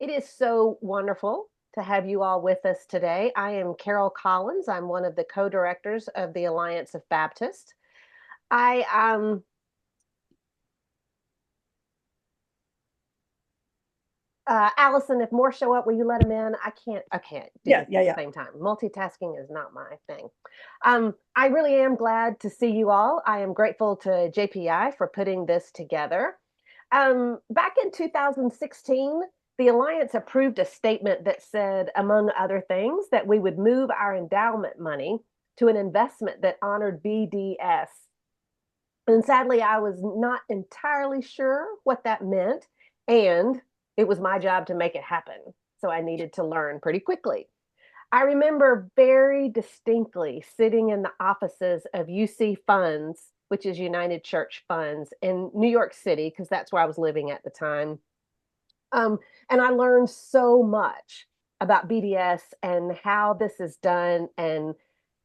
It is so wonderful to have you all with us today. I am Carol Collins. I'm one of the co-directors of the Alliance of Baptists. I Allison, if more show up, will you let them in? I can't do Yeah, this yeah, at the yeah. same time. Multitasking is not my thing. I really am glad to see you all. I am grateful to JPI for putting this together. Back in 2016, the Alliance approved a statement that said, among other things, that we would move our endowment money to an investment that honored BDS. And sadly, I was not entirely sure what that meant. And it was my job to make it happen. So I needed to learn pretty quickly. I remember very distinctly sitting in the offices of UC Funds, which is United Church Funds in New York City, because that's where I was living at the time. Um, and I learned so much about BDS and how this is done and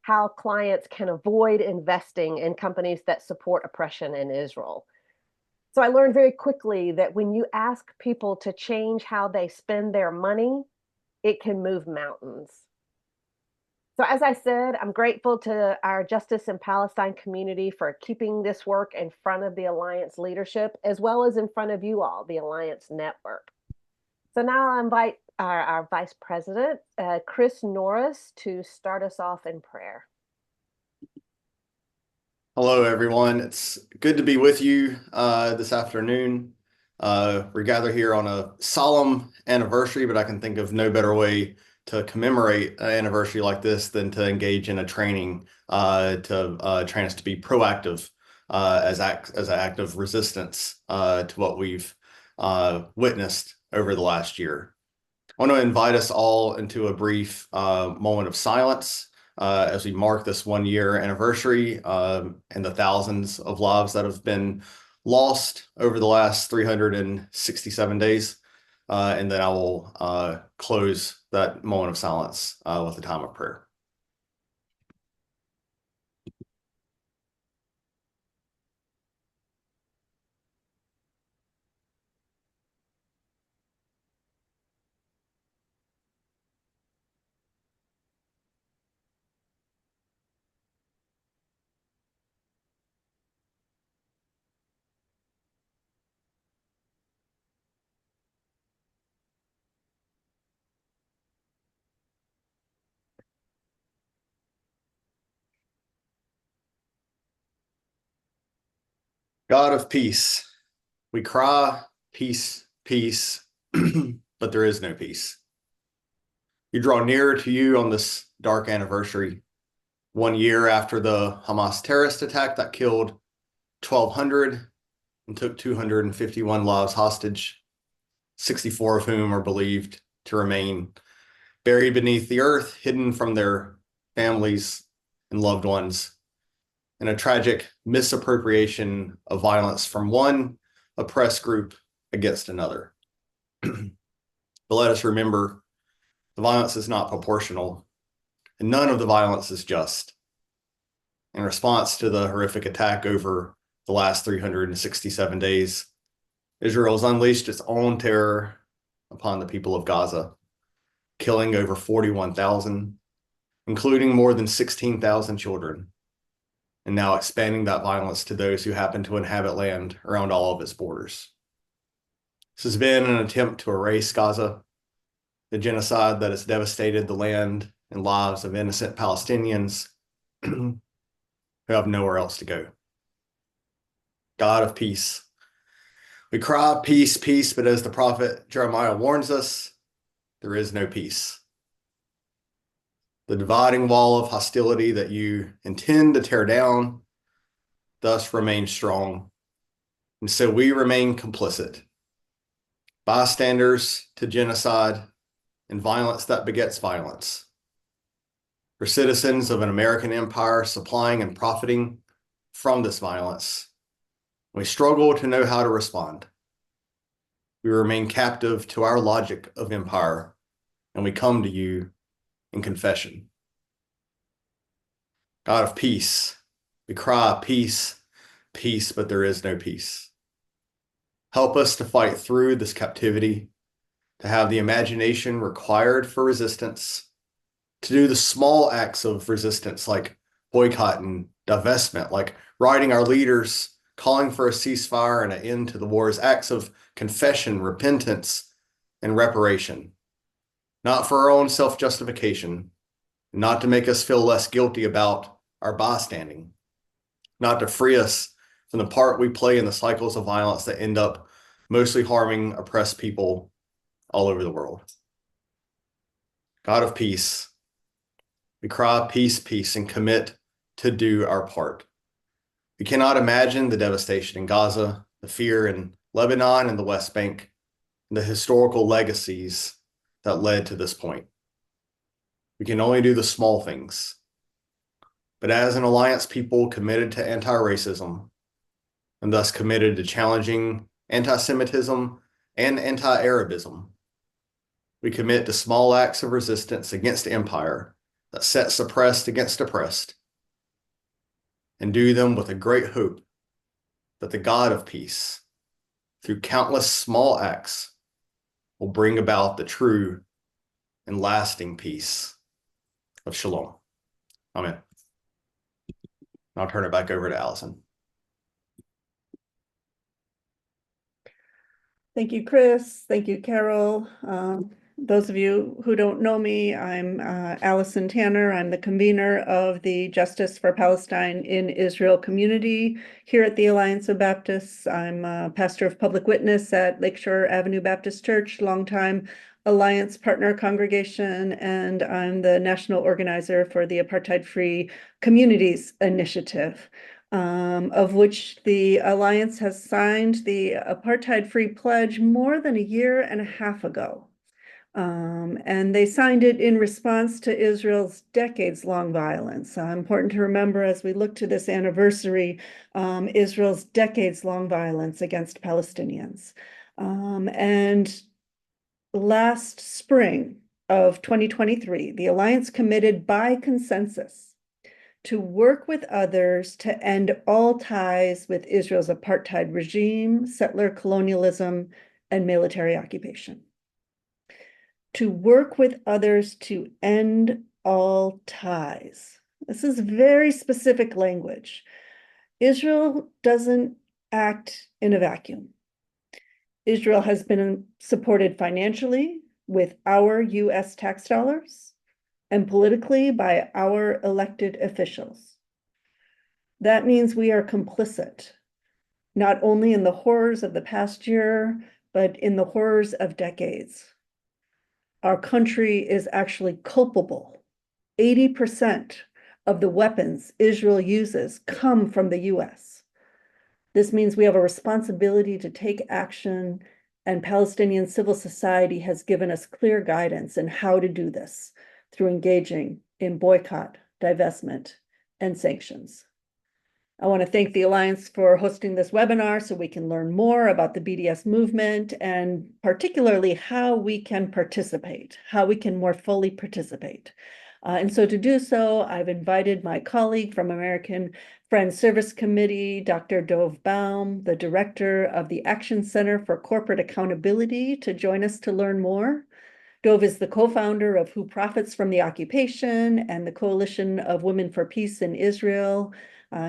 how clients can avoid investing in companies that support oppression in Israel. So I learned very quickly that when you ask people to change how they spend their money, it can move mountains. So, as I said, I'm grateful to our Justice in Palestine community for keeping this work in front of the Alliance leadership, as well as in front of you all, the Alliance network. So now I invite our Vice President, Chris Norris, to start us off in prayer. Hello, everyone. It's good to be with you this afternoon. We're gathered here on a solemn anniversary, but I can think of no better way to commemorate an anniversary like this than to engage in a training to train us to be proactive as an act of resistance to what we've witnessed over the last year. I want to invite us all into a brief moment of silence as we mark this 1 year anniversary and the thousands of lives that have been lost over the last 367 days. And then I will close that moment of silence with a time of prayer. God of peace, we cry, peace, peace, but there is no peace. You draw nearer to you on this dark anniversary, 1 year after the Hamas terrorist attack that killed 1,200 and took 251 lives hostage, 64 of whom are believed to remain buried beneath the earth, hidden from their families and loved ones, in a tragic misappropriation of violence from one oppressed group against another. But let us remember, the violence is not proportional, and none of the violence is just. In response to the horrific attack over the last 367 days, Israel has unleashed its own terror upon the people of Gaza, killing over 41,000, including more than 16,000 children, and now expanding that violence to those who happen to inhabit land around all of its borders. This has been an attempt to erase Gaza, the genocide that has devastated the land and lives of innocent Palestinians who have nowhere else to go. God of peace, we cry peace, peace, but as the prophet Jeremiah warns us, there is no peace. The dividing wall of hostility that you intend to tear down thus remains strong. And so we remain complicit, bystanders to genocide and violence that begets violence. For citizens of an American empire supplying and profiting from this violence, we struggle to know how to respond. We remain captive to our logic of empire, and we come to you in confession. God of peace, we cry peace, peace, but there is no peace. Help us to fight through this captivity to have the imagination required for resistance, to do the small acts of resistance like boycott and divestment, like writing our leaders, calling for a ceasefire and an end to the war as acts of confession, repentance, and reparation, not for our own self-justification, not to make us feel less guilty about our bystanding, not to free us from the part we play in the cycles of violence that end up mostly harming oppressed people all over the world. God of peace, we cry peace, peace, and commit to do our part. We cannot imagine the devastation in Gaza, the fear in Lebanon and the West Bank, and the historical legacies that led to this point. We can only do the small things. But as an alliance people committed to anti-racism, and thus committed to challenging anti-Semitism and anti-Arabism, we commit to small acts of resistance against empire that set suppressed against oppressed, and do them with a great hope that the God of peace, through countless small acts, will bring about the true and lasting peace of Shalom. Amen. I'll turn it back over to Allison. Thank you, Chris. Thank you, Carol. Those of you who don't know me, I'm Allison Tanner. I'm the convener of the Justice for Palestine in Israel community here at the Alliance of Baptists. I'm a pastor of public witness at Lakeshore Avenue Baptist Church, longtime Alliance partner congregation, and I'm the national organizer for the Apartheid-Free Communities Initiative, of which the Alliance has signed the Apartheid-Free Pledge more than a year and a half ago. And they signed it in response to Israel's decades-long violence. Important to remember as we look to this anniversary, Israel's decades-long violence against Palestinians. And last spring of 2023, the Alliance committed by consensus to work with others to end all ties with Israel's apartheid regime, settler colonialism, and military occupation. To work with others to end all ties. This is very specific language. Israel doesn't act in a vacuum. Israel has been supported financially with our US tax dollars and politically by our elected officials. That means we are complicit, not only in the horrors of the past year, but in the horrors of decades. Our country is actually culpable. 80% of the weapons Israel uses come from the US. This means we have a responsibility to take action, and Palestinian civil society has given us clear guidance in how to do this through engaging in boycott, divestment, and sanctions. I want to thank the Alliance for hosting this webinar so we can learn more about the BDS movement and particularly how we can participate, how we can more fully participate. And so to do so, I've invited my colleague from American Friends Service Committee, Dr. Dov Baum, the director of the Action Center for Corporate Accountability, to join us to learn more. Dov is the co-founder of Who Profits from the Occupation and the Coalition of Women for Peace in Israel.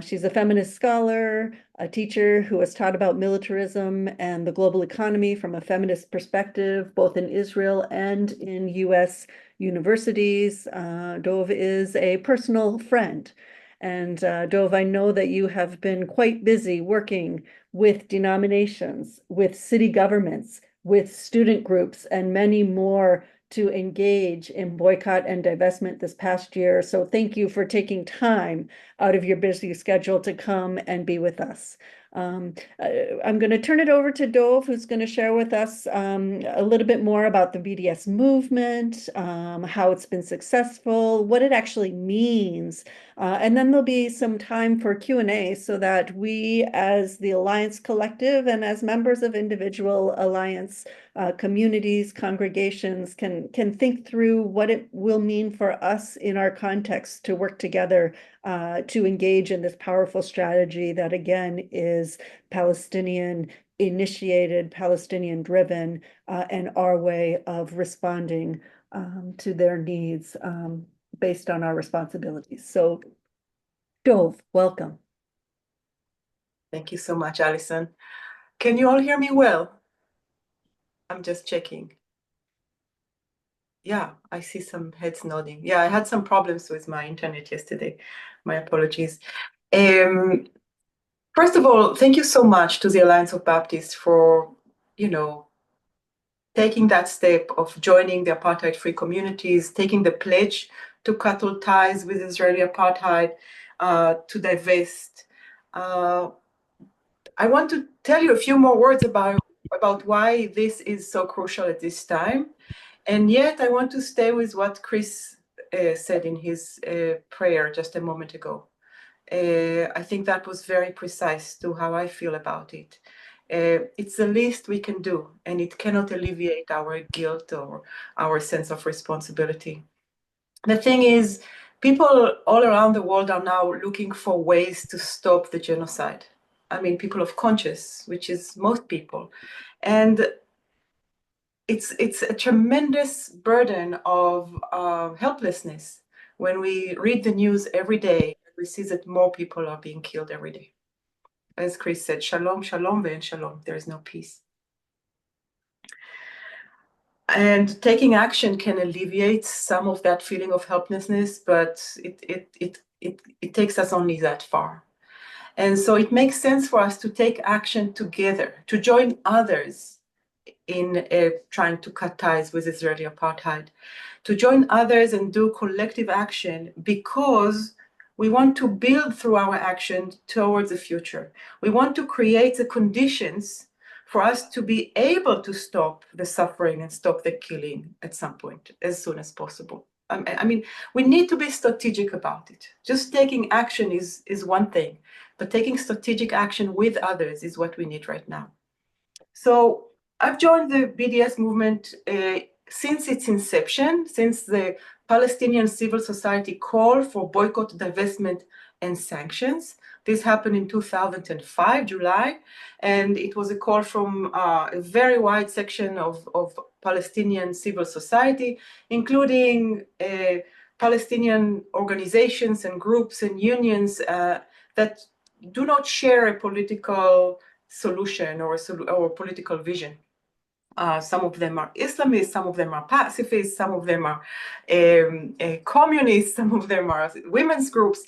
She's a feminist scholar, a teacher who has taught about militarism and the global economy from a feminist perspective, both in Israel and in US universities. Dov is a personal friend. And Dov, I know that you have been quite busy working with denominations, with city governments, with student groups, and many more to engage in boycott and divestment this past year. So thank you for taking time out of your busy schedule to come and be with us. I'm going to turn it over to Dov, who's going to share with us a little bit more about the BDS movement, how it's been successful, what it actually means, and then there'll be some time for Q&A so that we as the Alliance Collective and as members of individual Alliance communities, congregations can think through what it will mean for us in our context to work together to engage in this powerful strategy that again is Palestinian initiated, Palestinian driven, and our way of responding to their needs based on our responsibilities. So Dove, welcome. Thank you so much, Alison. Can you all hear me well? I'm just checking. Yeah, I see some heads nodding. Yeah, I had some problems with my internet yesterday. My apologies. First of all, thank you so much to the Alliance of Baptists for, taking that step of joining the apartheid-free communities, taking the pledge to cut all ties with Israeli apartheid, to divest. I want to tell you a few more words about why this is so crucial at this time. And yet I want to stay with what Chris said in his prayer just a moment ago. I think that was very precise to how I feel about it. It's the least we can do, and it cannot alleviate our guilt or our sense of responsibility. The thing is, people all around the world are now looking for ways to stop the genocide. I mean, people of conscience, which is most people. And it's a tremendous burden of helplessness when we read the news every day. We see that more people are being killed every day. As Chris said, shalom, shalom, ve'en shalom. There is no peace. And taking action can alleviate some of that feeling of helplessness, but it takes us only that far. And so it makes sense for us to take action together, to join others in trying to cut ties with Israeli apartheid, to join others and do collective action because we want to build through our action towards the future. We want to create the conditions for us to be able to stop the suffering and stop the killing at some point, as soon as possible. I mean, we need to be strategic about it. Just taking action is one thing, but taking strategic action with others is what we need right now. So I've joined the BDS movement since its inception, since the Palestinian civil society call for boycott, divestment, and sanctions. This happened in 2005, July, and it was a call from a very wide section of Palestinian civil society, including Palestinian organizations and groups and unions that do not share a political solution or political vision. Some of them are Islamists, some of them are pacifists, some of them are communists, some of them are women's groups.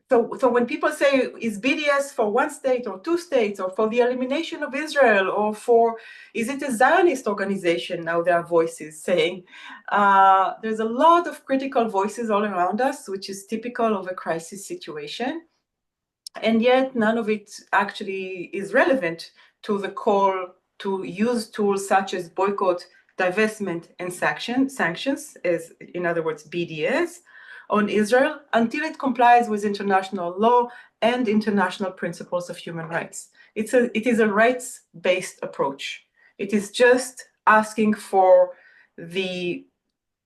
So when people say, is BDS for one state or two states, or for the elimination of Israel, or is it a Zionist organization? Now there are voices saying, there's a lot of critical voices all around us, which is typical of a crisis situation. And yet none of it actually is relevant to the call to use tools such as boycott, divestment, and sanctions, as in other words, BDS, on Israel until it complies with international law and international principles of human rights. It is a rights-based approach. It is just asking for the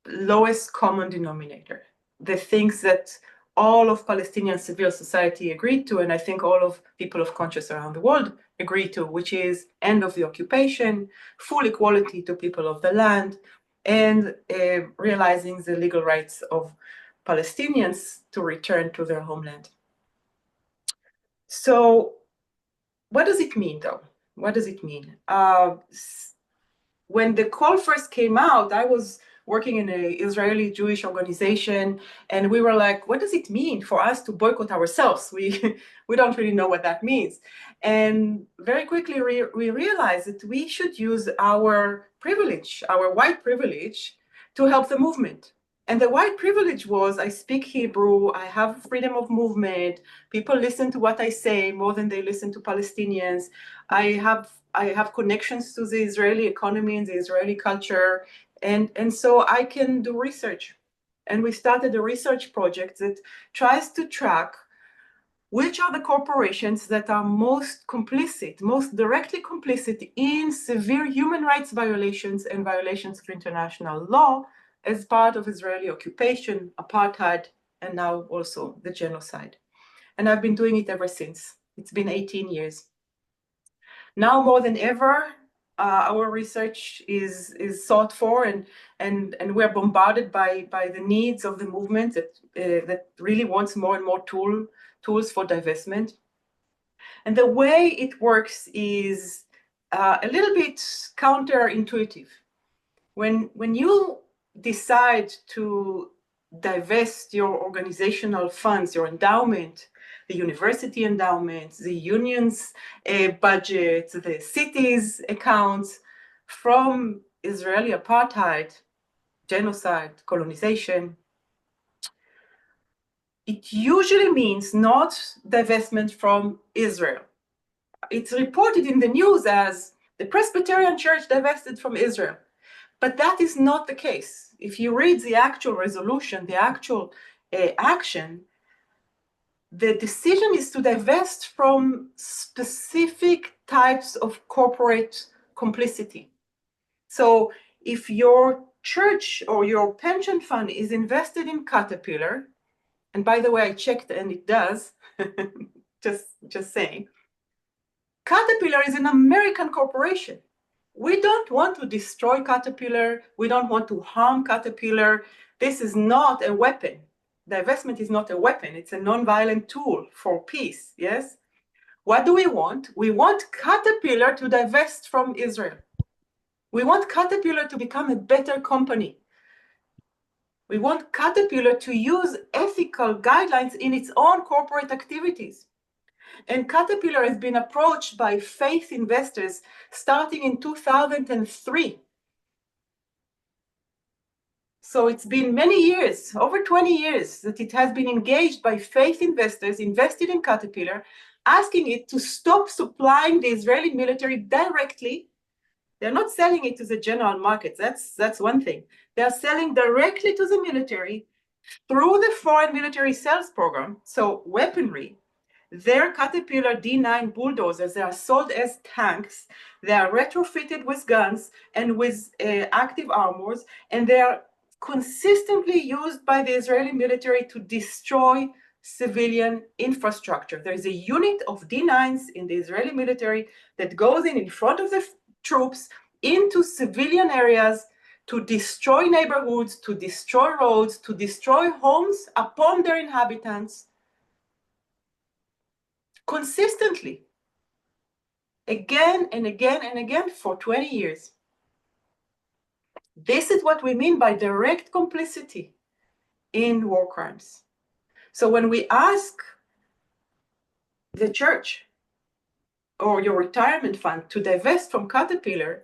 lowest common denominator, the things that all of Palestinian civil society agreed to, and I think all of people of conscience around the world agree to, which is end of the occupation, full equality to people of the land, and realizing the legal rights of Palestinians to return to their homeland. So what does it mean, though? What does it mean? When the call first came out, I was working in an Israeli Jewish organization, and we were like, what does it mean for us to boycott ourselves? We don't really know what that means. And very quickly we realized that we should use our privilege, our white privilege, to help the movement. And the white privilege was, I speak Hebrew, I have freedom of movement, people listen to what I say more than they listen to Palestinians. I have connections to the Israeli economy and the Israeli culture, and so I can do research. And we started a research project that tries to track which are the corporations that are most complicit, most directly complicit in severe human rights violations and violations of international law as part of Israeli occupation, apartheid, and now also the genocide. And I've been doing it ever since. It's been 18 years. Now more than ever, our research is sought for, and we're bombarded by the needs of the movement that really wants more and more tools for divestment. And the way it works is a little bit counterintuitive. When you decide to divest your organizational funds, your endowment, the university endowments, the union's budget, the city's accounts from Israeli apartheid, genocide, colonization, it usually means not divestment from Israel. It's reported in the news as the Presbyterian Church divested from Israel. But that is not the case. If you read the actual resolution, the actual action, the decision is to divest from specific types of corporate complicity. So if your church or your pension fund is invested in Caterpillar, and by the way, I checked and it does, just saying, Caterpillar is an American corporation. We don't want to destroy Caterpillar. We don't want to harm Caterpillar. This is not a weapon. Divestment is not a weapon. It's a non-violent tool for peace, yes? What do we want? We want Caterpillar to divest from Israel. We want Caterpillar to become a better company. We want Caterpillar to use ethical guidelines in its own corporate activities. And Caterpillar has been approached by faith investors starting in 2003. So it's been many years, over 20 years, that it has been engaged by faith investors invested in Caterpillar, asking it to stop supplying the Israeli military directly. They're not selling it to the general market. That's one thing. They're selling directly to the military through the Foreign Military Sales Program, so weaponry. Their Caterpillar D9 bulldozers, they are sold as tanks. They are retrofitted with guns and with active armors, and they are consistently used by the Israeli military to destroy civilian infrastructure. There is a unit of D9s in the Israeli military that goes in front of the troops into civilian areas to destroy neighborhoods, to destroy roads, to destroy homes upon their inhabitants, consistently, again and again and again for 20 years. This is what we mean by direct complicity in war crimes. So when we ask the church or your retirement fund to divest from Caterpillar,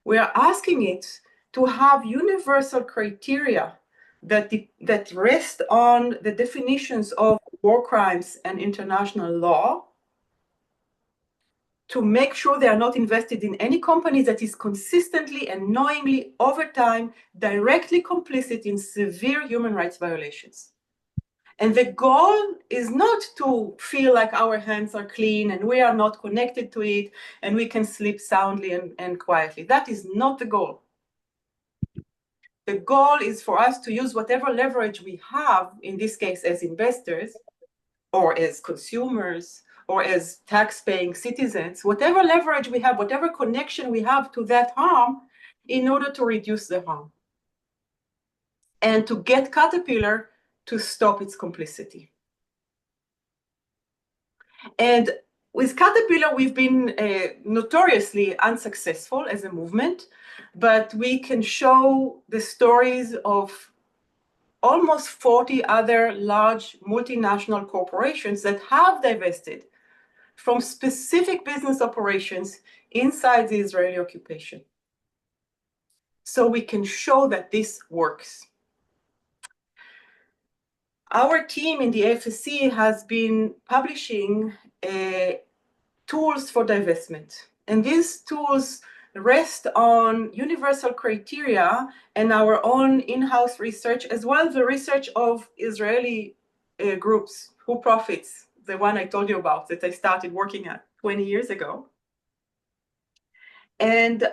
we are asking it to have universal criteria that rest on the definitions of war crimes and international law, to make sure they are not invested in any company that is consistently and knowingly over time directly complicit in severe human rights violations. And the goal is not to feel like our hands are clean and we are not connected to it and we can sleep soundly and quietly. That is not the goal. The goal is for us to use whatever leverage we have, in this case as investors or as consumers or as tax-paying citizens, whatever leverage we have, whatever connection we have to that harm, in order to reduce the harm and to get Caterpillar to stop its complicity. And with Caterpillar, we've been notoriously unsuccessful as a movement, but we can show the stories of almost 40 other large multinational corporations that have divested from specific business operations inside the Israeli occupation. So we can show that this works. Our team in the FSC has been publishing tools for divestment. And these tools rest on universal criteria and our own in-house research, as well as the research of Israeli groups, Who Profits, the one I told you about that I started working at 20 years ago. And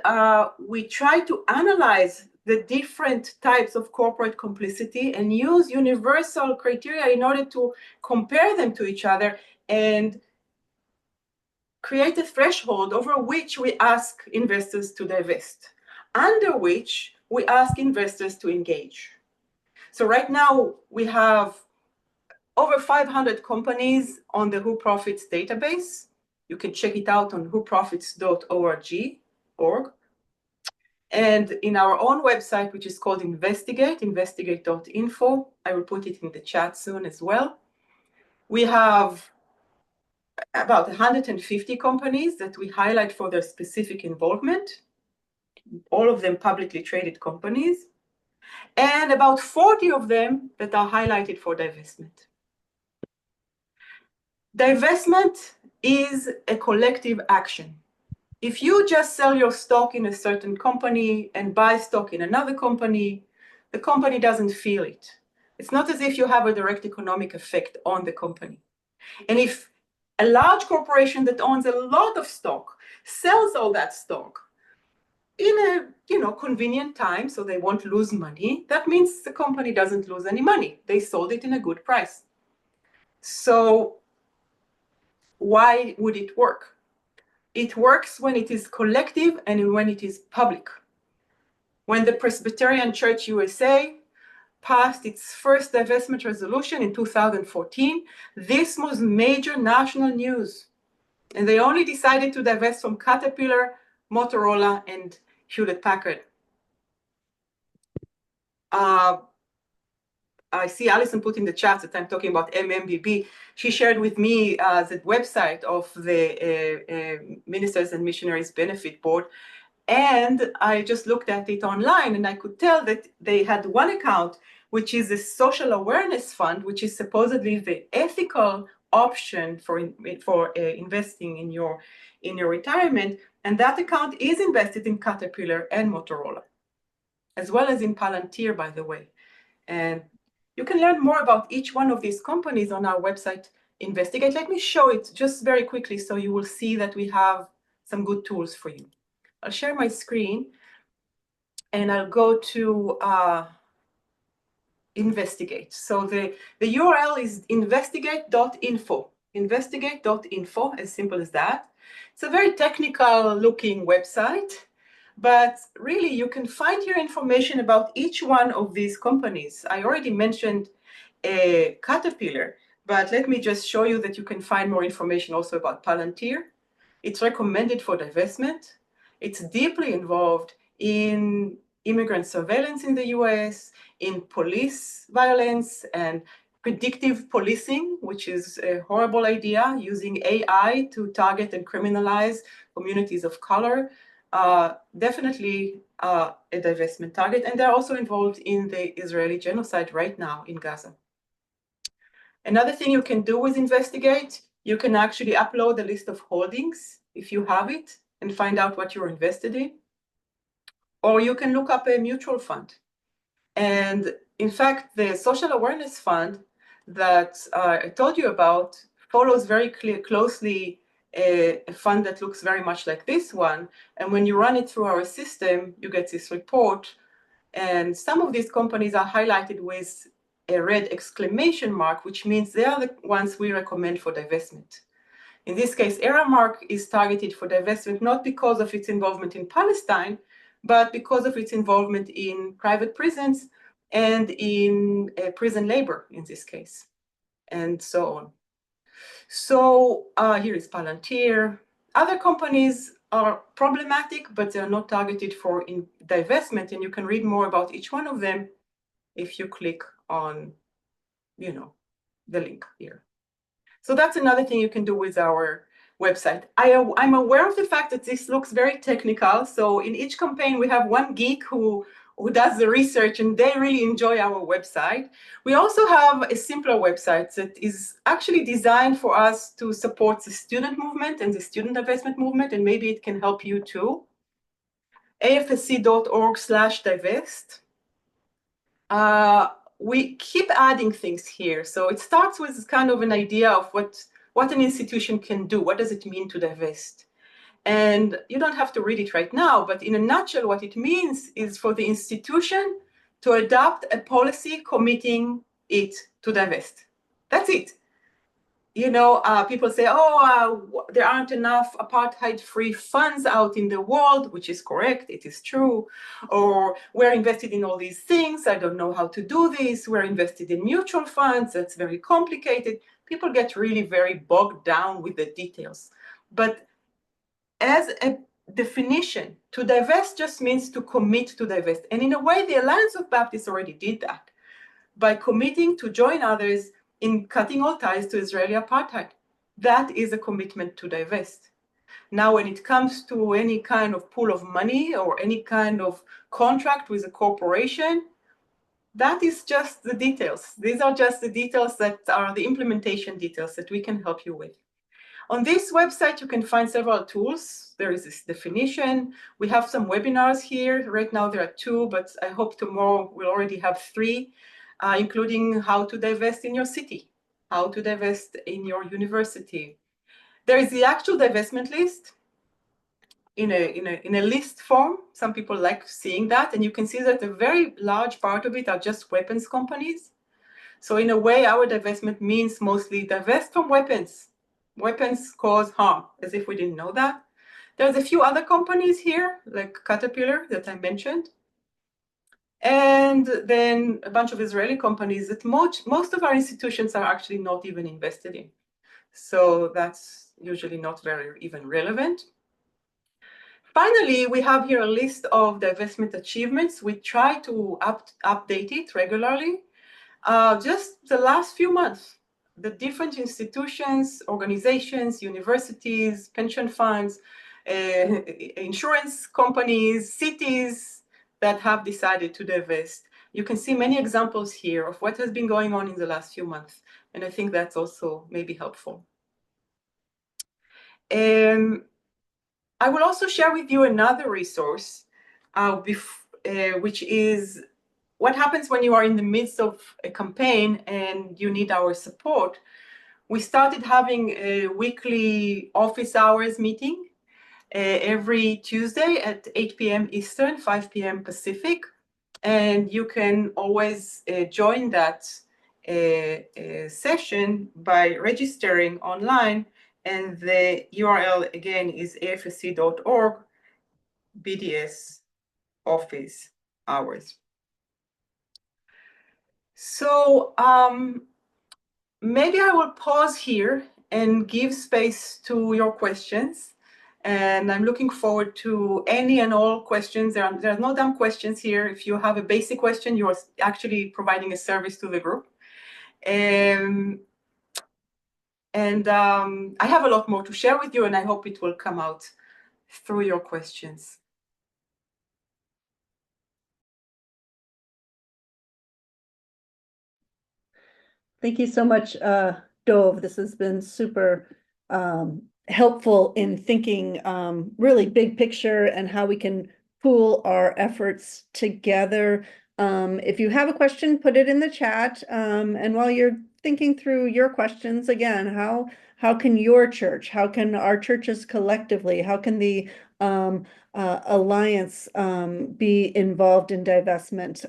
we try to analyze the different types of corporate complicity and use universal criteria in order to compare them to each other and create a threshold over which we ask investors to divest, under which we ask investors to engage. So right now we have over 500 companies on the Who Profits database. You can check it out on whoprofits.org. And in our own website, which is called investigate.info, I will put it in the chat soon as well. We have about 150 companies that we highlight for their specific involvement, all of them publicly traded companies, and about 40 of them that are highlighted for divestment. Divestment is a collective action. If you just sell your stock in a certain company and buy stock in another company, the company doesn't feel it. It's not as if you have a direct economic effect on the company. And if a large corporation that owns a lot of stock sells all that stock in a convenient time, so they won't lose money, that means the company doesn't lose any money. They sold it in a good price. So why would it work? It works when it is collective and when it is public. When the Presbyterian Church USA passed its first divestment resolution in 2014, this was major national news. And they only decided to divest from Caterpillar, Motorola, and Hewlett-Packard. I see Alison put in the chat that I'm talking about MMBB. She shared with me the website of the Ministers and Missionaries Benefit Board. And I just looked at it online and I could tell that they had one account, which is a social awareness fund, which is supposedly the ethical option for investing in your retirement. And that account is invested in Caterpillar and Motorola, as well as in Palantir, by the way. And you can learn more about each one of these companies on our website, Investigate. Let me show it just very quickly so you will see that we have some good tools for you. I'll share my screen and I'll go to Investigate. So the URL is investigate.info. Investigate.info, as simple as that. It's a very technical looking website, but really you can find here information about each one of these companies. I already mentioned Caterpillar, but let me just show you that you can find more information also about Palantir. It's recommended for divestment. It's deeply involved in immigrant surveillance in the US, in police violence and predictive policing, which is a horrible idea, using AI to target and criminalize communities of color. Definitely a divestment target. And they're also involved in the Israeli genocide right now in Gaza. Another thing you can do with Investigate, you can actually upload a list of holdings if you have it and find out what you're invested in. Or you can look up a mutual fund. And in fact, the Social Awareness Fund that I told you about follows very closely a fund that looks very much like this one. And when you run it through our system, you get this report. And some of these companies are highlighted with a red exclamation mark, which means they are the ones we recommend for divestment. In this case, Aramark is targeted for divestment not because of its involvement in Palestine, but because of its involvement in private prisons and in prison labor in this case, and so on. So here is Palantir. Other companies are problematic, but they're not targeted for divestment, and you can read more about each one of them if you click on, the link here. So that's another thing you can do with our website. I'm aware of the fact that this looks very technical. So in each campaign, we have one geek who does the research and they really enjoy our website. We also have a simpler website that is actually designed for us to support the student movement and the student divestment movement, and maybe it can help you too. afsc.org/divest. We keep adding things here. So it starts with kind of an idea of what an institution can do. What does it mean to divest? And you don't have to read it right now, but in a nutshell, what it means is for the institution to adopt a policy committing it to divest. That's it. people say, oh, there aren't enough apartheid-free funds out in the world, which is correct, it is true. Or we're invested in all these things, I don't know how to do this. We're invested in mutual funds, that's very complicated. People get really very bogged down with the details. But as a definition, to divest just means to commit to divest. And in a way, the Alliance of Baptists already did that by committing to join others in cutting all ties to Israeli apartheid. That is a commitment to divest. Now, when it comes to any kind of pool of money or any kind of contract with a corporation, that is just the details. These are just the details that are the implementation details that we can help you with. On this website, you can find several tools. There is this definition. We have some webinars here. Right now, there are 2, but I hope tomorrow we'll already have 3. Including how to divest in your city, how to divest in your university. There is the actual divestment list in a list form. Some people like seeing that, and you can see that a very large part of it are just weapons companies. So in a way, our divestment means mostly divest from weapons. Weapons cause harm, as if we didn't know that. There's a few other companies here, like Caterpillar that I mentioned. And then a bunch of Israeli companies that most of our institutions are actually not even invested in. So that's usually not very even relevant. Finally, we have here a list of divestment achievements. We try to update it regularly. Just the last few months, the different institutions, organizations, universities, pension funds, insurance companies, cities, that have decided to divest. You can see many examples here of what has been going on in the last few months, and I think that's also maybe helpful. I will also share with you another resource, which is what happens when you are in the midst of a campaign and you need our support. We started having a weekly office hours meeting every Tuesday at 8 p.m. Eastern, 5 p.m. Pacific. And you can always join that session by registering online. And the URL again is afsc.org, BDS office hours. So maybe I will pause here and give space to your questions. And I'm looking forward to any and all questions. There are no dumb questions here. If you have a basic question, you are actually providing a service to the group. I have a lot more to share with you, and I hope it will come out through your questions. Thank you so much, Dov. This has been super helpful in thinking really big picture and how we can pool our efforts together. If you have a question, put it in the chat. And while you're thinking through your questions, again, how can your church, how can our churches collectively, how can the Alliance be involved in divestment?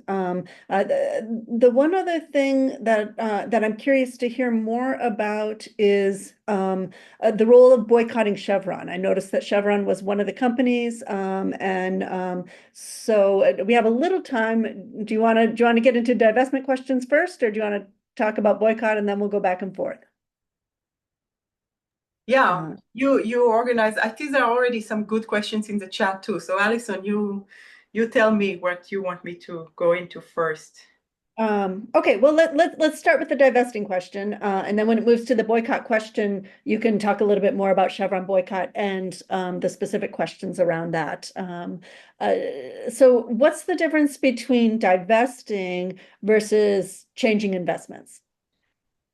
The one other thing that I'm curious to hear more about is the role of boycotting Chevron. I noticed that Chevron was one of the companies, so we have a little time. Do you want to get into divestment questions first, or do you want to talk about boycott and then we'll go back and forth? Yeah, you organize. I think there are already some good questions in the chat too. So Alison, you tell me what you want me to go into first. Okay, well let's start with the divesting question, and then when it moves to the boycott question, you can talk a little bit more about Chevron boycott and the specific questions around that. So what's the difference between divesting versus changing investments?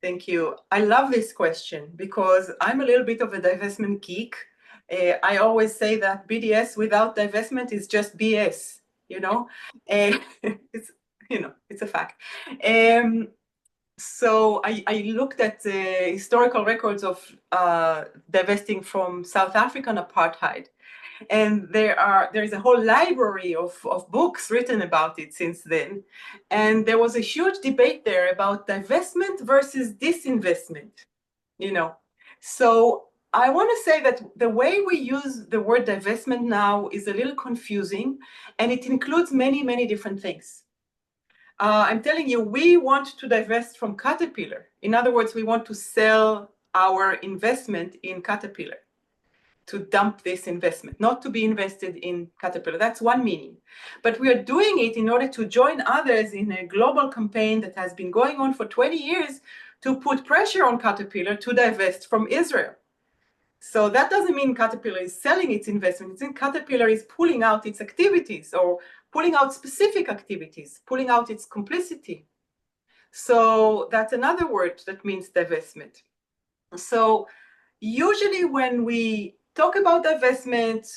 Thank you. I love this question because I'm a little bit of a divestment geek. I always say that BDS without divestment is just BS, it's a fact. So I looked at the historical records of divesting from South African apartheid. And there is a whole library of books written about it since then. And there was a huge debate there about divestment versus disinvestment. you know. So I want to say that the way we use the word divestment now is a little confusing, and it includes many, many different things. I'm telling you, we want to divest from Caterpillar. In other words, we want to sell our investment in Caterpillar, to dump this investment, not to be invested in Caterpillar. That's one meaning. But we are doing it in order to join others in a global campaign that has been going on for 20 years to put pressure on Caterpillar to divest from Israel. So that doesn't mean Caterpillar is selling its investment. It's in Caterpillar is pulling out its activities, or pulling out specific activities, pulling out its complicity. So that's another word that means divestment. So usually when we talk about divestment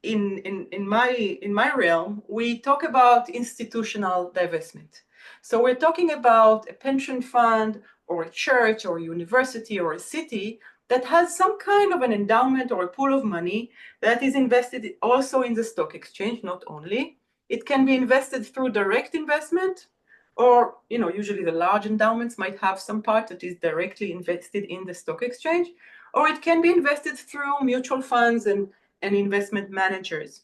in my realm, we talk about institutional divestment. So we're talking about a pension fund or a church or a university or a city that has some kind of an endowment or a pool of money that is invested also in the stock exchange, not only. It can be invested through direct investment, or usually the large endowments might have some part that is directly invested in the stock exchange, or it can be invested through mutual funds and investment managers.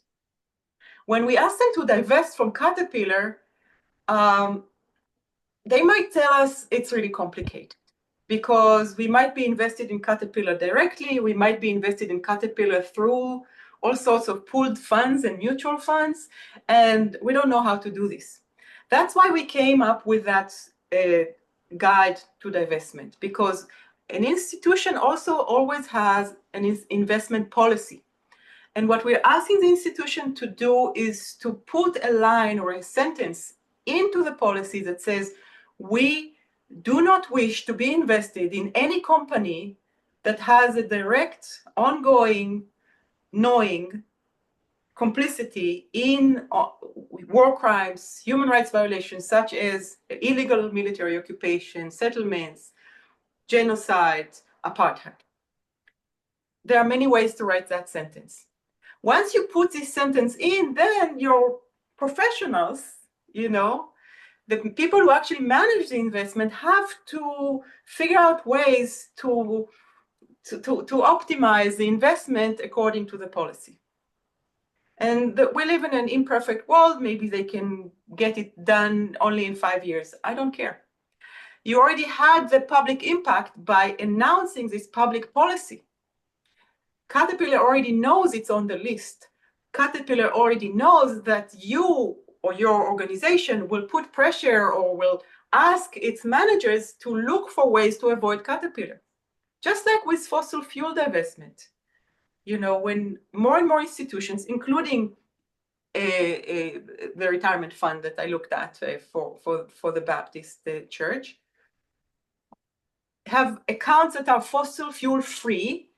When we ask them to divest from Caterpillar, they might tell us it's really complicated, because we might be invested in Caterpillar directly, we might be invested in Caterpillar through all sorts of pooled funds and mutual funds, and we don't know how to do this. That's why we came up with that guide to divestment, because an institution also always has an investment policy. And what we're asking the institution to do is to put a line or a sentence into the policy that says, we do not wish to be invested in any company that has a direct, ongoing, knowing complicity in war crimes, human rights violations, such as illegal military occupation, settlements, genocide, apartheid. There are many ways to write that sentence. Once you put this sentence in, then your professionals, the people who actually manage the investment, have to figure out ways to optimize the investment according to the policy. And we live in an imperfect world. Maybe they can get it done only in 5 years. I don't care. You already had the public impact by announcing this public policy. Caterpillar already knows it's on the list. Caterpillar already knows that you or your organization will put pressure or will ask its managers to look for ways to avoid Caterpillar. Just like with fossil fuel divestment. When more and more institutions, including the retirement fund that I looked at for the Baptist church, have accounts that are fossil fuel free,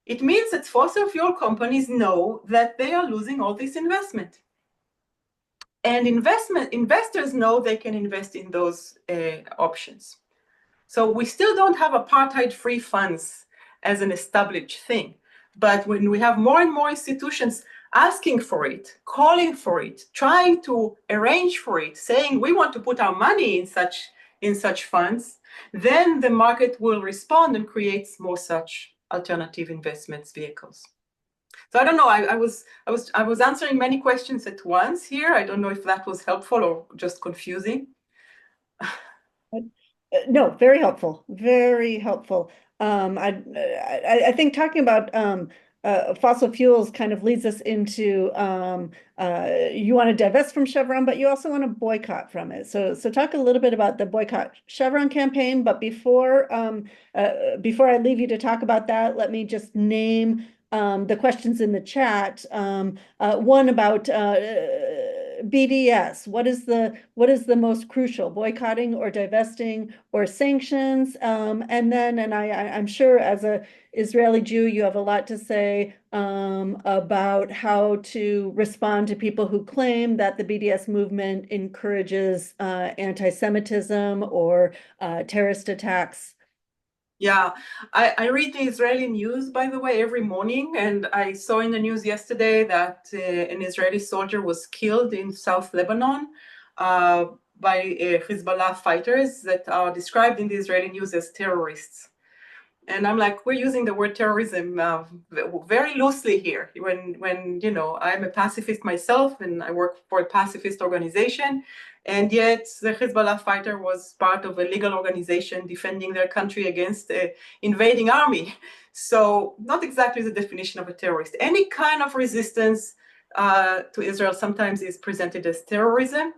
it means that fossil fuel companies know that they are losing all this investment. And investors know they can invest in those options. So we still don't have apartheid-free funds as an established thing. But when we have more and more institutions asking for it, calling for it, trying to arrange for it, saying we want to put our money in such funds, then the market will respond and create more such alternative investments vehicles. So I don't know. I was answering many questions at once here. I don't know if that was helpful or just confusing. No, very helpful. Very helpful. I think talking about fossil fuels kind of leads us into you want to divest from Chevron, but you also want to boycott from it. So talk a little bit about the boycott Chevron campaign. But before I leave you to talk about that, let me just name the questions in the chat. One about BDS. What is the most crucial, boycotting or divesting or sanctions? And I'm sure as a Israeli Jew, you have a lot to say about how to respond to people who claim that the BDS movement encourages anti-Semitism or terrorist attacks. Yeah, I read the Israeli news, by the way, every morning, and I saw in the news yesterday that an Israeli soldier was killed in South Lebanon by Hezbollah fighters that are described in the Israeli news as terrorists. And I'm like, we're using the word terrorism very loosely here. When I'm a pacifist myself, and I work for a pacifist organization, and yet the Hezbollah fighter was part of a legal organization defending their country against an invading army. So not exactly the definition of a terrorist. Any kind of resistance to Israel sometimes is presented as terrorism.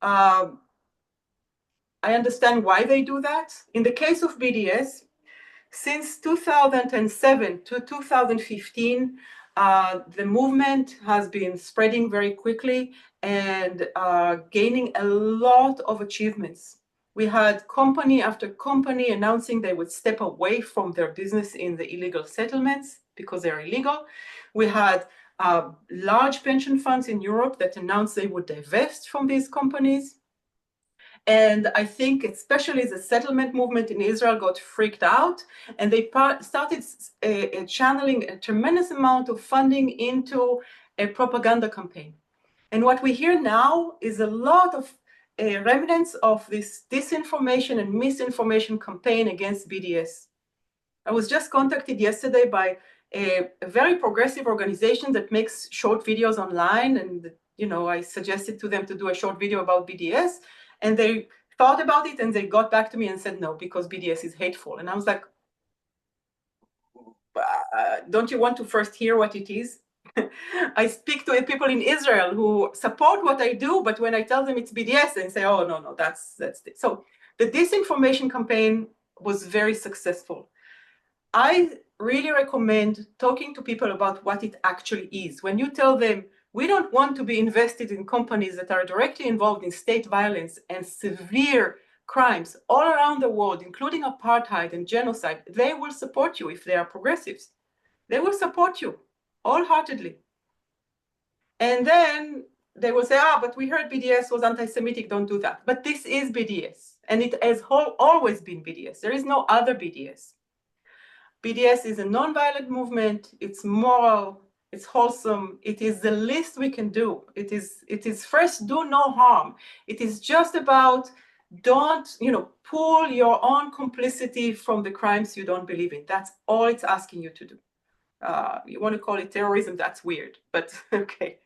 I understand why they do that. In the case of BDS, since 2007 to 2015, the movement has been spreading very quickly and gaining a lot of achievements. We had company after company announcing they would step away from their business in the illegal settlements because they're illegal. We had large pension funds in Europe that announced they would divest from these companies. And I think especially the settlement movement in Israel got freaked out, and they started channeling a tremendous amount of funding into a propaganda campaign. And what we hear now is a lot of remnants of this disinformation and misinformation campaign against BDS. I was just contacted yesterday by a very progressive organization that makes short videos online, and I suggested to them to do a short video about BDS, and they thought about it and they got back to me and said no, because BDS is hateful. And I was like, don't you want to first hear what it is? I speak to people in Israel who support what I do, but when I tell them it's BDS, they say, oh, no, that's it. So the disinformation campaign was very successful. I really recommend talking to people about what it actually is. When you tell them, we don't want to be invested in companies that are directly involved in state violence and severe crimes all around the world, including apartheid and genocide, they will support you if they are progressives. They will support you wholeheartedly. And then they will say, but we heard BDS was anti-Semitic, don't do that. But this is BDS, and it has always been BDS. There is no other BDS. BDS is a non-violent movement. It's moral. It's wholesome. It is the least we can do. It is first, do no harm. It is just about don't pull your own complicity from the crimes you don't believe in. That's all it's asking you to do. You want to call it terrorism? That's weird, but okay.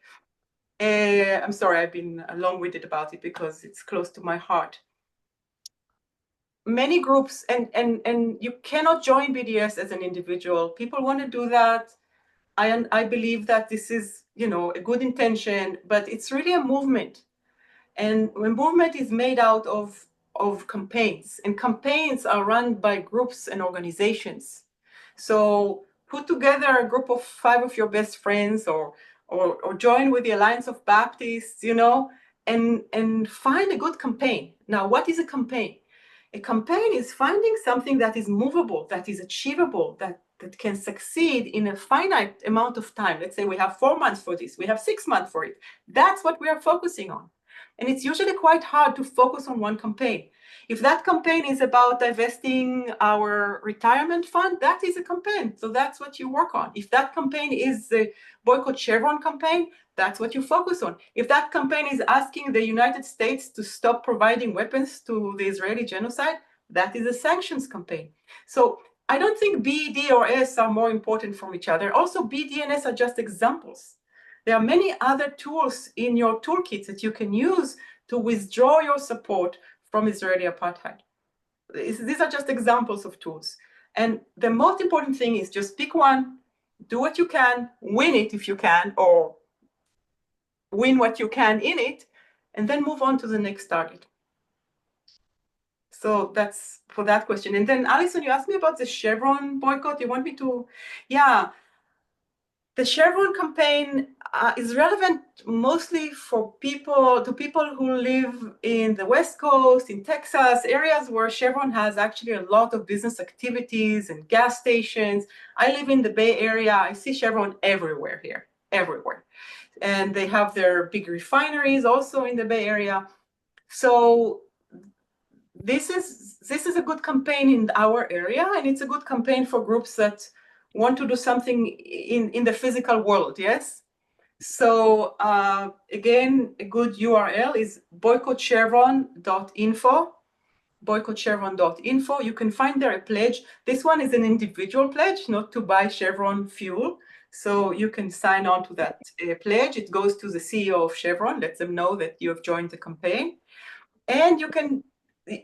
I'm sorry, I've been long-winded about it because it's close to my heart. Many groups, and you cannot join BDS as an individual. People want to do that. I believe that this is, a good intention, but it's really a movement. And a movement is made out of campaigns, and campaigns are run by groups and organizations. So put together a group of 5 of your best friends, or join with the Alliance of Baptists, and find a good campaign. Now, what is a campaign? A campaign is finding something that is movable, that is achievable, that can succeed in a finite amount of time. Let's say we have 4 months for this, we have 6 months for it. That's what we are focusing on. And it's usually quite hard to focus on one campaign. If that campaign is about divesting our retirement fund, that is a campaign. So that's what you work on. If that campaign is the Boycott Chevron campaign, that's what you focus on. If that campaign is asking the United States to stop providing weapons to the Israeli genocide, that is a sanctions campaign. So I don't think B, D, or S are more important from each other. Also, B, D, and S are just examples. There are many other tools in your toolkit that you can use to withdraw your support from Israeli apartheid. These are just examples of tools. And the most important thing is just pick one, do what you can, win it if you can, or win what you can in it, and then move on to the next target. So that's for that question. And then, Alison, you asked me about the Chevron boycott. You want me to? Yeah. The Chevron campaign is relevant mostly for people who live in the West Coast, in Texas, areas where Chevron has actually a lot of business activities and gas stations. I live in the Bay Area. I see Chevron everywhere here, everywhere. And they have their big refineries also in the Bay Area. So this is a good campaign in our area, and it's a good campaign for groups that want to do something in the physical world, yes? So again, a good URL is boycottchevron.info. boycottchevron.info. You can find there a pledge. This one is an individual pledge, not to buy Chevron fuel. So you can sign on to that pledge. It goes to the CEO of Chevron, lets them know that you have joined the campaign. And you can,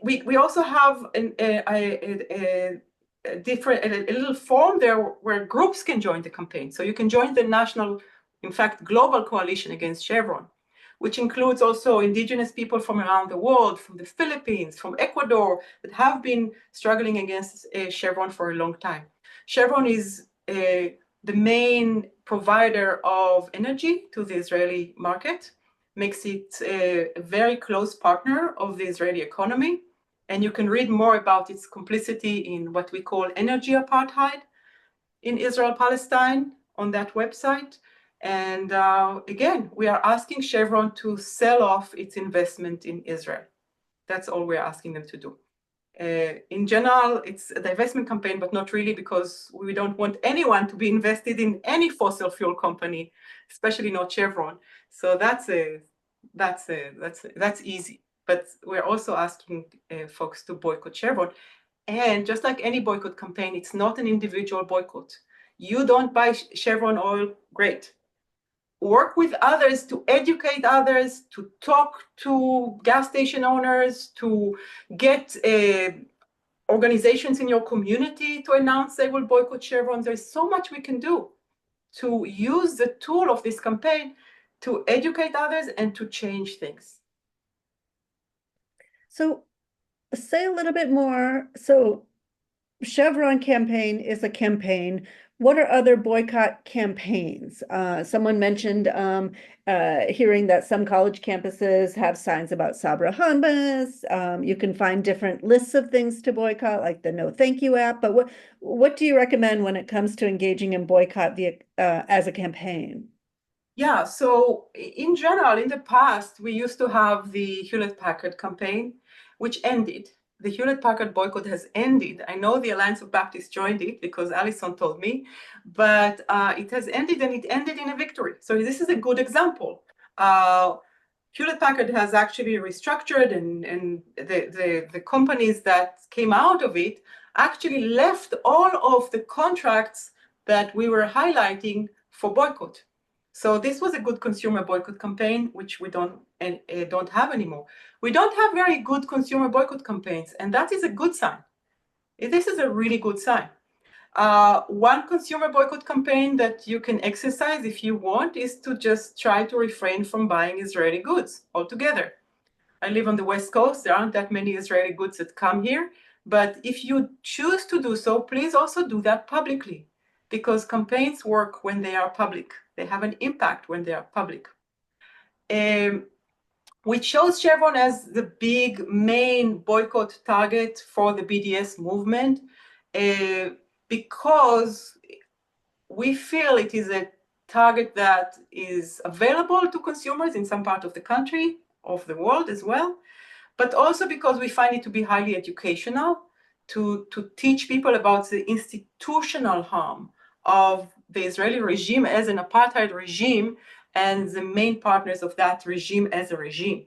we also have a little form there where groups can join the campaign. So you can join the national, in fact, global coalition against Chevron, which includes also indigenous people from around the world, from the Philippines, from Ecuador, that have been struggling against Chevron for a long time. Chevron is the main provider of energy to the Israeli market, makes it a very close partner of the Israeli economy. And you can read more about its complicity in what we call energy apartheid in Israel-Palestine on that website. And again, we are asking Chevron to sell off its investment in Israel. That's all we're asking them to do. In general, it's a divestment campaign, but not really, because we don't want anyone to be invested in any fossil fuel company, especially not Chevron. So that's easy. But we're also asking folks to boycott Chevron. And just like any boycott campaign, it's not an individual boycott. You don't buy Chevron oil, great. Work with others to educate others, to talk to gas station owners, to get organizations in your community to announce they will boycott Chevron. There's so much we can do to use the tool of this campaign to educate others and to change things. So say a little bit more. So Chevron campaign is a campaign. What are other boycott campaigns? Someone mentioned hearing that some college campuses have signs about Sabra hummus. You can find different lists of things to boycott, like the No Thank You app. But what do you recommend when it comes to engaging in boycott via as a campaign? Yeah, so in general, in the past, we used to have the Hewlett-Packard campaign, which ended. The Hewlett-Packard boycott has ended. I know the Alliance of Baptists joined it because Alison told me, but it has ended, and it ended in a victory. So this is a good example. Hewlett-Packard has actually restructured, and the companies that came out of it actually left all of the contracts that we were highlighting for boycott. So this was a good consumer boycott campaign, which we don't have anymore. We don't have very good consumer boycott campaigns, and that is a good sign. This is a really good sign. One consumer boycott campaign that you can exercise if you want is to just try to refrain from buying Israeli goods altogether. I live on the West Coast. There aren't that many Israeli goods that come here. But if you choose to do so, please also do that publicly, because campaigns work when they are public. They have an impact when they are public. We chose Chevron as the big main boycott target for the BDS movement because we feel it is a target that is available to consumers in some part of the country, of the world as well, but also because we find it to be highly educational, to teach people about the institutional harm of the Israeli regime as an apartheid regime and the main partners of that regime as a regime,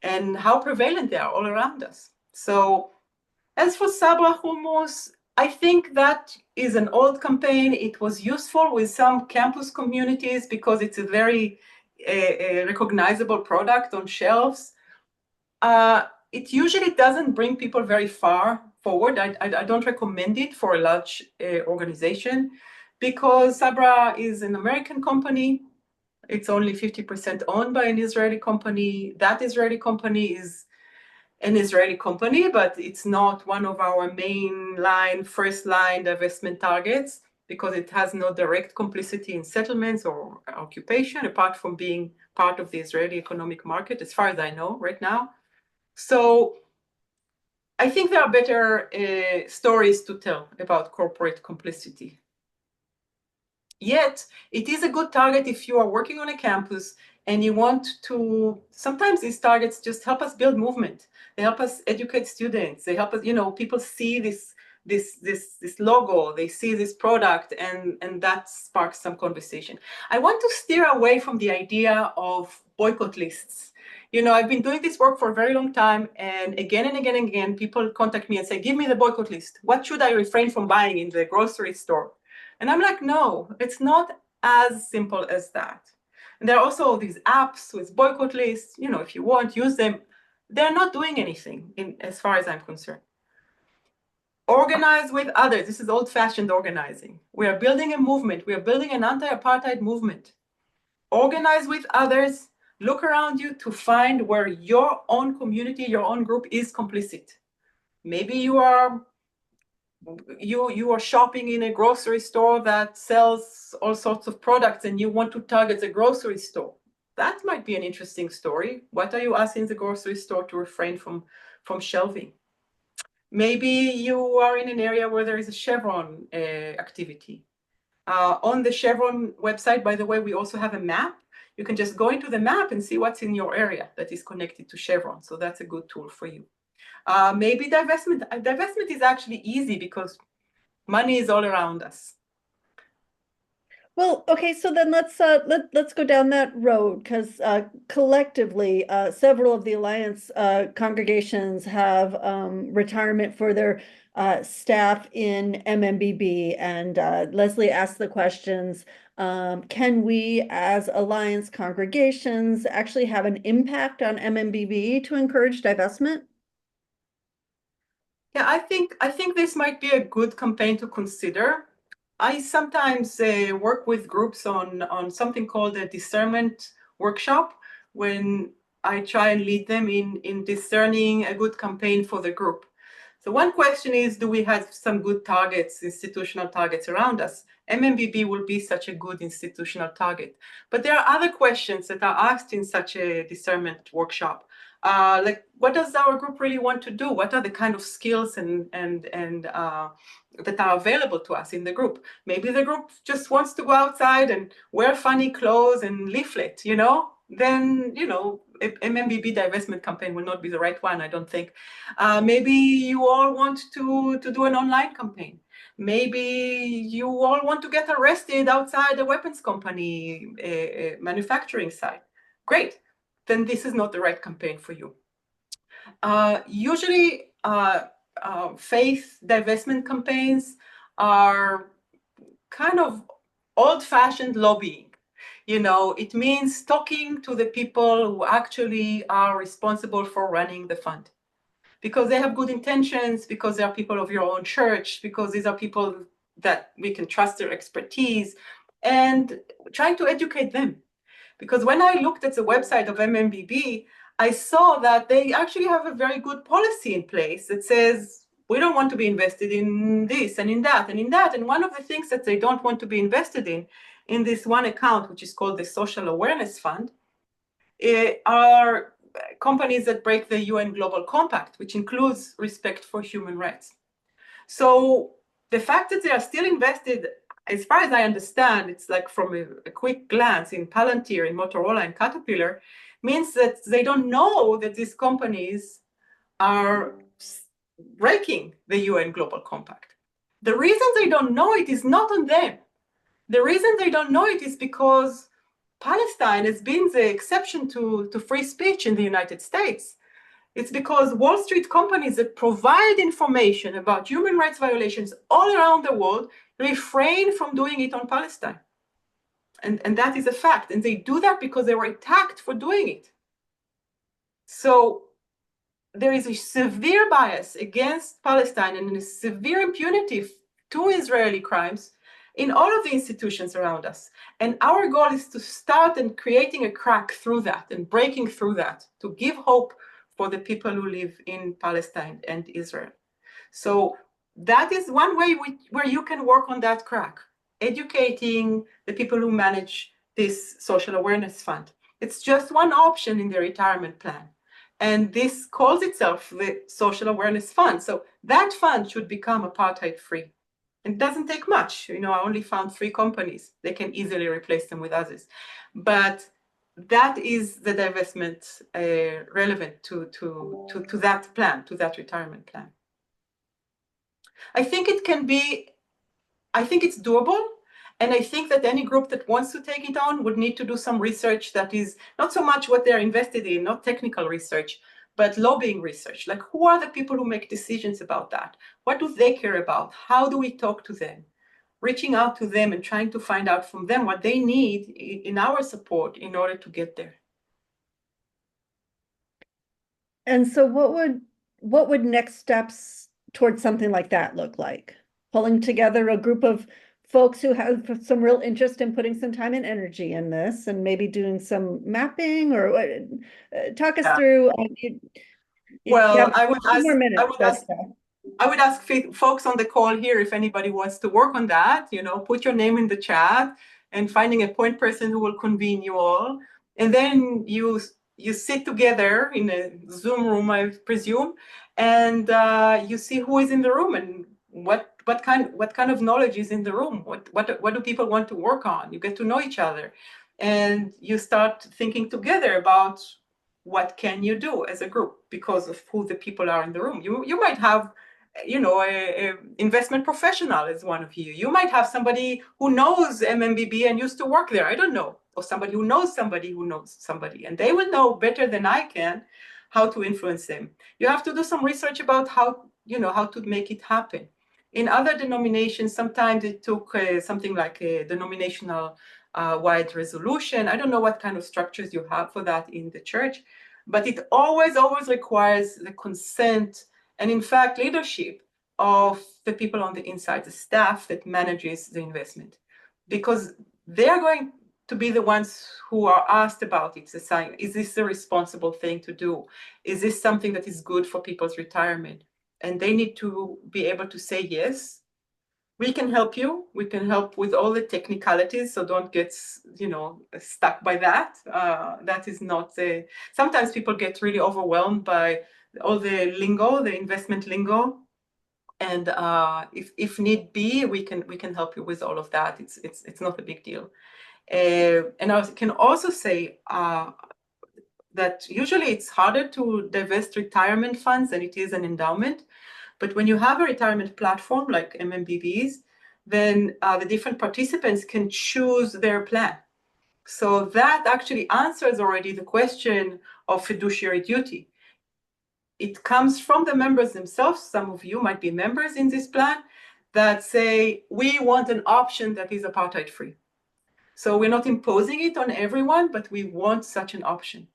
and how prevalent they are all around us. So as for Sabra hummus, I think that is an old campaign. It was useful with some campus communities because it's a very recognizable product on shelves. It usually doesn't bring people very far forward. I don't recommend it for a large organization because Sabra is an American company. It's only 50% owned by an Israeli company. That Israeli company is an Israeli company, but it's not one of our first line divestment targets because it has no direct complicity in settlements or occupation, apart from being part of the Israeli economic market, as far as I know right now. So I think there are better stories to tell about corporate complicity. Yet, it is a good target if you are working on a campus and you want to, sometimes these targets just help us build movement. They help us educate students. They help us, people see this this logo, they see this product, and that sparks some conversation. I want to steer away from the idea of boycott lists. I've been doing this work for a very long time, and again, people contact me and say, give me the boycott list. What should I refrain from buying in the grocery store? And I'm like, no, it's not as simple as that. And there are also these apps with boycott lists. If you want, use them. They're not doing anything, as far as I'm concerned. Organize with others. This is old-fashioned organizing. We are building a movement. We are building an anti-apartheid movement. Organize with others. Look around you to find where your own community, your own group is complicit. Maybe you are shopping in a grocery store that sells all sorts of products and you want to target the grocery store. That might be an interesting story. What are you asking the grocery store to refrain from shelving? Maybe you are in an area where there is a Chevron activity. On the Chevron website, by the way, we also have a map. You can just go into the map and see what's in your area that is connected to Chevron. So that's a good tool for you. Maybe divestment. Divestment is actually easy because money is all around us. Well, okay, so then let's go down that road, because collectively, several of the Alliance congregations have retirement for their staff in MMBB, and Leslie asked the questions, can we as Alliance congregations actually have an impact on MMBB to encourage divestment? Yeah, I think this might be a good campaign to consider. I sometimes work with groups on something called a discernment workshop, when I try and lead them in discerning a good campaign for the group. So one question is, do we have some good targets, institutional targets around us? MMBB will be such a good institutional target. But there are other questions that are asked in such a discernment workshop. Like, what does our group really want to do? What are the kind of skills and that are available to us in the group? Maybe the group just wants to go outside and wear funny clothes and leaflet, then, a MMBB divestment campaign will not be the right one, I don't think. Maybe you all want to do an online campaign. Maybe you all want to get arrested outside a weapons company, a manufacturing site. Great, then this is not the right campaign for you. Usually, faith divestment campaigns are kind of old-fashioned lobbying. It means talking to the people who actually are responsible for running the fund, because they have good intentions, because they are people of your own church, because these are people that we can trust their expertise, and trying to educate them. Because when I looked at the website of MMBB, I saw that they actually have a very good policy in place that says, we don't want to be invested in this and in that and in that. And one of the things that they don't want to be invested in this one account, which is called the Social Awareness Fund, are companies that break the UN Global Compact, which includes respect for human rights. So the fact that they are still invested, as far as I understand, it's like from a quick glance in Palantir, in Motorola, and Caterpillar, means that they don't know that these companies are breaking the UN Global Compact. The reason they don't know it is not on them. The reason they don't know it is because Palestine has been the exception to free speech in the United States. It's because Wall Street companies that provide information about human rights violations all around the world refrain from doing it on Palestine. And that is a fact. And they do that because they were attacked for doing it. So there is a severe bias against Palestine and a severe impunity to Israeli crimes in all of the institutions around us. And our goal is to start and creating a crack through that and breaking through that, to give hope for the people who live in Palestine and Israel. So that is one way where you can work on that crack, educating the people who manage this social awareness fund. It's just one option in the retirement plan. And this calls itself the Social Awareness Fund. So that fund should become apartheid-free. It doesn't take much. I only found 3 companies. They can easily replace them with others. But that is the divestment relevant to that plan, to that retirement plan. I think it can be, I think it's doable. And I think that any group that wants to take it on would need to do some research that is not so much what they're invested in, not technical research, but lobbying research. Like, who are the people who make decisions about that? What do they care about? How do we talk to them? Reaching out to them and trying to find out from them what they need in our support in order to get there. And so what would next steps towards something like that look like? Pulling together a group of folks who have some real interest in putting some time and energy in this and maybe doing some mapping or what, talk us through. Well, I would ask, I would ask folks on the call here if anybody wants to work on that, put your name in the chat and finding a point person who will convene you all. And then you sit together in a Zoom room, I presume, and you see who is in the room and what kind of knowledge is in the room. What do people want to work on? You get to know each other, and you start thinking together about what can you do as a group because of who the people are in the room. You might have a investment professional as one of you. You might have somebody who knows MMBB and used to work there. I don't know. Or somebody who knows somebody, and they will know better than I can how to influence them. You have to do some research about how to make it happen. In other denominations, sometimes it took something like a denominational wide resolution. I don't know what kind of structures you have for that in the church, but it always requires the consent and, in fact, leadership of the people on the inside, the staff that manages the investment, because they are going to be the ones who are asked about it. Is this a responsible thing to do? Is this something that is good for people's retirement? And they need to be able to say yes. We can help you. We can help with all the technicalities, so don't get stuck by that. That is not sometimes people get really overwhelmed by all the lingo, the investment lingo, and if need be, we can help you with all of that. It's not a big deal. And I can also say that usually it's harder to divest retirement funds than it is an endowment. But when you have a retirement platform like MMBBs, then the different participants can choose their plan. So that actually answers already the question of fiduciary duty. It comes from the members themselves. Some of you might be members in this plan that say, we want an option that is apartheid free. So we're not imposing it on everyone, but we want such an option.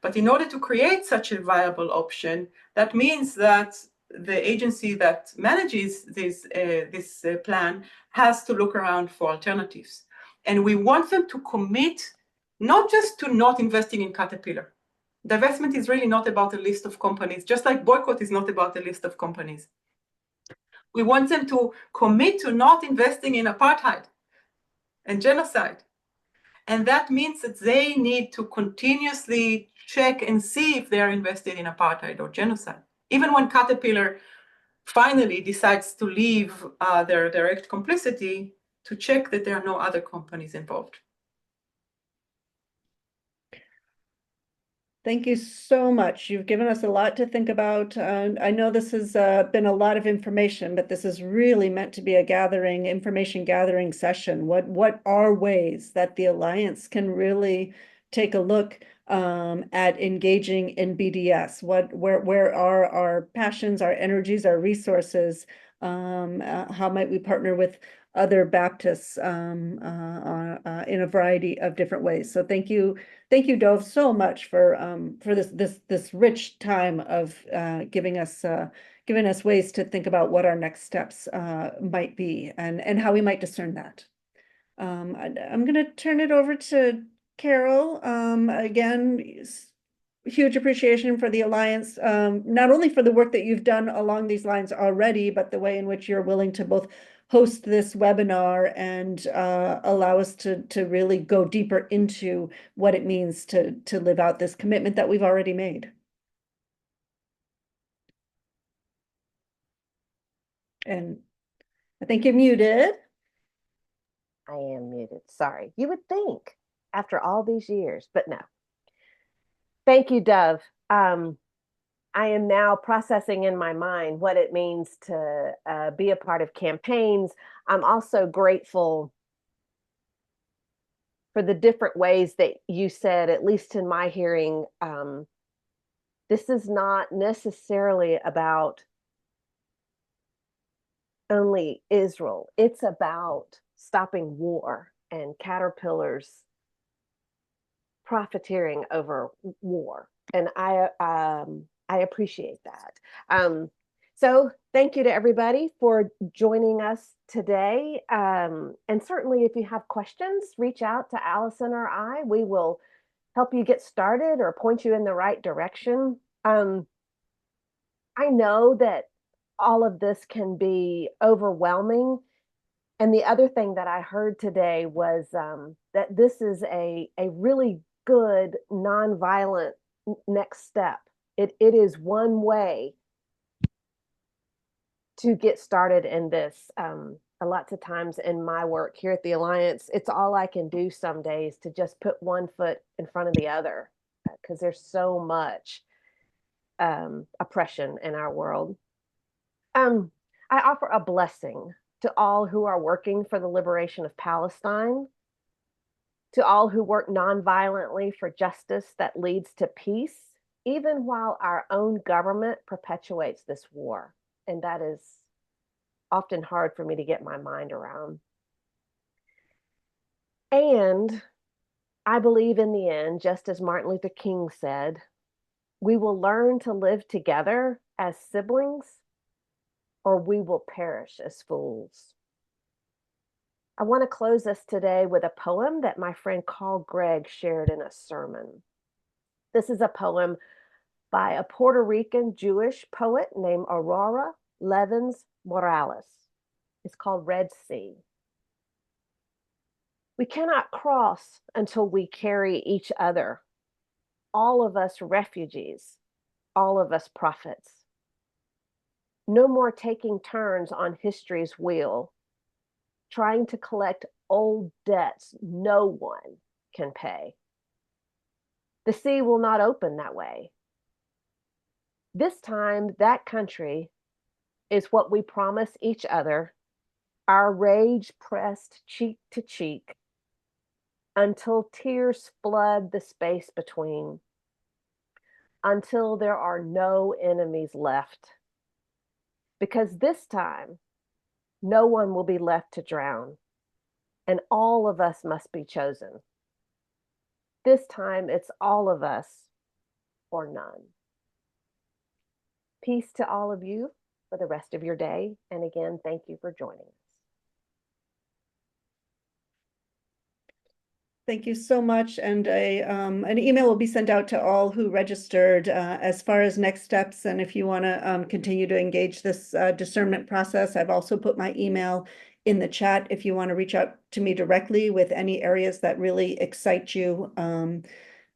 But in order to create such a viable option, that means that the agency that manages this plan has to look around for alternatives. And we want them to commit not just to not investing in Caterpillar. Divestment is really not about a list of companies, just like boycott is not about a list of companies. We want them to commit to not investing in apartheid and genocide. And that means that they need to continuously check and see if they are invested in apartheid or genocide. Even when Caterpillar finally decides to leave their direct complicity, to check that there are no other companies involved. Thank you so much. You've given us a lot to think about. I know this has been a lot of information, but this is really meant to be a information gathering session. What are ways that the Alliance can really take a look at engaging in BDS? Where are our passions, our energies, our resources? How might we partner with other Baptists in a variety of different ways? So thank you, Dov, so much for this rich time of giving us ways to think about what our next steps might be and how we might discern that. I'm going to turn it over to Carol. Again, huge appreciation for the Alliance, not only for the work that you've done along these lines already, but the way in which you're willing to both host this webinar and allow us to really go deeper into what it means to live out this commitment that we've already made. And I think you're muted. I am muted. Sorry. You would think after all these years, but no. Thank you, Dov. I am now processing in my mind what it means to be a part of campaigns. I'm also grateful for the different ways that you said, at least in my hearing, this is not necessarily about only Israel. It's about stopping war and caterpillars profiteering over war. And I appreciate that. So thank you to everybody for joining us today. And certainly if you have questions, reach out to Allison or I. We will help you get started or point you in the right direction. I know that all of this can be overwhelming. And the other thing that I heard today was that this is a really good nonviolent next step. It is one way to get started in this. A lot of times in my work here at the Alliance, it's all I can do some days to just put one foot in front of the other because there's so much oppression in our world. I offer a blessing to all who are working for the liberation of Palestine, to all who work nonviolently for justice that leads to peace, even while our own government perpetuates this war. And that is often hard for me to get my mind around. And I believe in the end, just as Martin Luther King said, we will learn to live together as siblings, or we will perish as fools. I want to close us today with a poem that my friend Carl Gregg shared in a sermon. This is a poem by a Puerto Rican Jewish poet named Aurora Levins Morales. It's called Red Sea. We cannot cross until we carry each other, all of us refugees, all of us prophets. No more taking turns on history's wheel, trying to collect old debts no one can pay. The sea will not open that way. This time, that country is what we promise each other, our rage pressed cheek to cheek, until tears flood the space between, until there are no enemies left. Because this time, no one will be left to drown, and all of us must be chosen. This time, it's all of us or none. Peace to all of you for the rest of your day. And again, thank you for joining us. Thank you so much. And an email will be sent out to all who registered as far as next steps. And if you want to continue to engage this discernment process, I've also put my email in the chat if you want to reach out to me directly with any areas that really excite you.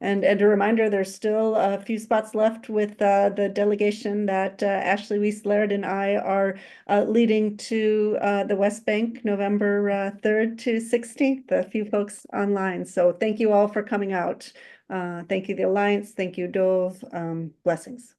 And a reminder, there's still a few spots left with the delegation that Ashley Weiss-Laird and I are leading to the West Bank, November 3rd to 16th, a few folks online. So thank you all for coming out. Thank you, the Alliance. Thank you, Dove. Blessings.